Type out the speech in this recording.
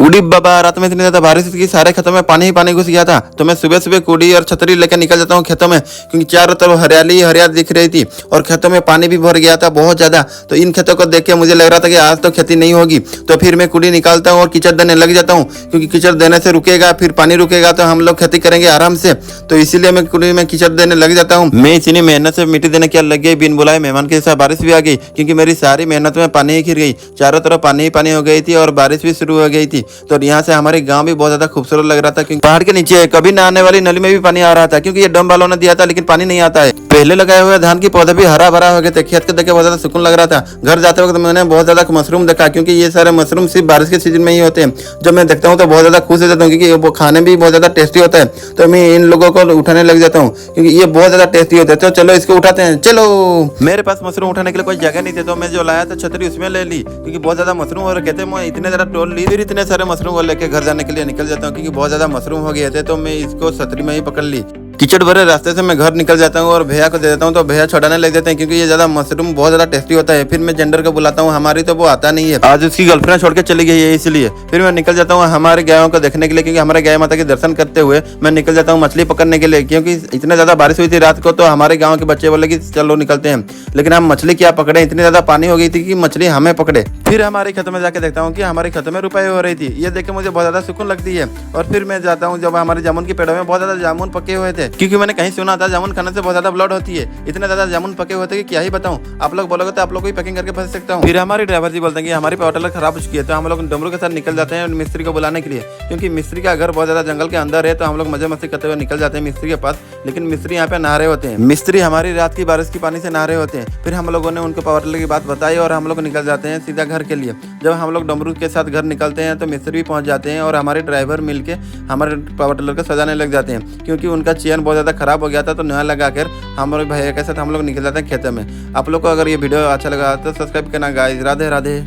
उड़ी बाबा, रात में इतनी ज्यादा बारिश थी कि सारे खेतों में पानी ही पानी घुस गया था। तो मैं सुबह सुबह कुड़ी और छतरी लेकर निकल जाता हूँ खेतों में, क्योंकि चारों तरफ हरियाली हरियाली दिख रही थी और खेतों में पानी भी भर गया था बहुत ज्यादा। तो इन खेतों को देख के मुझे लग रहा था कि आज तो खेती नहीं होगी। तो फिर मैं कुड़ी निकालता हूँ और कीचड़ देने लग जाता हूँ, क्योंकि कीचड़ देने से रुकेगा, फिर पानी रुकेगा तो हम लोग खेती करेंगे आराम से। तो इसीलिए मैं कुड़ी में कीचड़ देने लग जाता हूँ। मैं इतनी मेहनत से मिट्टी देने क्या लग गई, बिन बुलाए मेहमान के साथ बारिश भी आ गई, क्योंकि मेरी सारी मेहनत में पानी ही घिर गई। चारों तरफ पानी ही पानी हो गई थी और बारिश भी शुरू हो गई थी। तो यहाँ से हमारे गांव भी बहुत ज्यादा खूबसूरत लग रहा था, क्योंकि पहाड़ के नीचे कभी न आने वाली नली में भी पानी आ रहा था, क्योंकि ये डैम वालों ने दिया था, लेकिन पानी नहीं आता है। पहले लगाए हुए धान के पौधे भी हरा भरा हो गए थे। खेत को देख के बहुत ज्यादा सुकून लग रहा था। घर जाते वक्त मैंने बहुत ज्यादा मशरूम देखा, क्योंकि ये सारे मशरूम सिर्फ बारिश के सीजन में ही होते हैं। जब मैं देखता हूँ तो बहुत ज्यादा खुश हो जाता हूँ, क्योंकि वो खाने में भी बहुत ज्यादा टेस्टी होता है। तो मैं इन लोगों को उठाने लग जाता हूँ, क्योंकि ये बहुत ज्यादा टेस्टी होता है। तो चलो इसको उठाते हैं, चलो। मेरे पास मशरूम उठाने के लिए कोई जगह नहीं थी, तो मैं जो लाया था छतरी उसमें ले ली, क्योंकि बहुत ज्यादा मशरूम हो रखे थे। मैं इतने ज्यादा टोल ली, फिर इतने सारे मशरूम को लेके घर जाने के लिए निकल जाता हूँ, क्योंकि बहुत ज्यादा मशरूम हो गए थे। तो मैं इसको छतरी में ही पकड़ ली। कीचड़ भरे रास्ते से मैं घर निकल जाता हूँ और भैया को दे देता हूँ, तो भैया छुड़ाने लग जाते हैं, क्योंकि ये ज्यादा मशरूम बहुत ज्यादा टेस्टी होता है। फिर मैं जेंडर को बुलाता हूँ, हमारी तो वो आता नहीं है, आज उसकी गर्लफ्रेंड छोड़ के चली गई है, इसलिए फिर मैं निकल जाता हूँ हमारे गायों को देखने के लिए, क्योंकि हमारे गाय माता के दर्शन करते हुए मैं निकल जाता हूँ मछली पकड़ने के लिए। क्योंकि इतना ज्यादा बारिश हुई थी रात को, तो हमारे गाँव के बच्चे बोले कि चलो निकलते हैं, लेकिन हम मछली क्या पकड़े, इतनी ज्यादा पानी हो गई थी कि मछली हमें पकड़े। फिर हमारे खेतों में जाके देखता हूँ कि हमारे खेतों में रुपये हो रही थी। ये देख के मुझे बहुत ज्यादा सुकून लगती है। और फिर मैं जाता हूँ, जब हमारे जामुन के पेड़ों में बहुत ज्यादा जामुन पके हुए थे, क्योंकि मैंने कहीं सुना था जामुन खाने से बहुत ज्यादा ब्लड होती है। इतने ज्यादा जामुन पके हुए थे कि क्या ही बताऊं। आप लोग बोलोगे तो आप लोग को पैकिंग करके भेज सकता हूँ। फिर हमारे ड्राइवर जी बोलते हैं कि हमारी पावर टिलर खराब हो चुकी है, तो हम लोग डमरू के साथ निकल जाते हैं मिस्त्री को बुलाने के लिए, क्योंकि मिस्त्री का घर बहुत ज्यादा जंगल के अंदर है। तो हम लोग मजे मस्ती करते हुए निकल जाते हैं मिस्त्री के पास, लेकिन मिस्त्री यहाँ पे नहा रहे होते हैं। मिस्त्री हमारी रात की बारिश की पानी से नहा रहे होते हैं। फिर हम लोगों ने उनको पावर टिलर की बात बताई और हम लोग निकल जाते हैं सीधा घर के लिए। जब हम लोग डमरू के साथ घर निकलते हैं तो मिस्त्री भी पहुंच जाते हैं और हमारे ड्राइवर मिलके हमारे पावर टिलर को सजाने लग जाते हैं, क्योंकि उनका चेन बहुत ज्यादा खराब हो गया था। तो नया लगाकर हमारे भैया के साथ हम लोग निकल जाते हैं खेतों में। आप लोग को अगर ये वीडियो अच्छा लगा तो सब्सक्राइब करना गाइस। राधे राधे।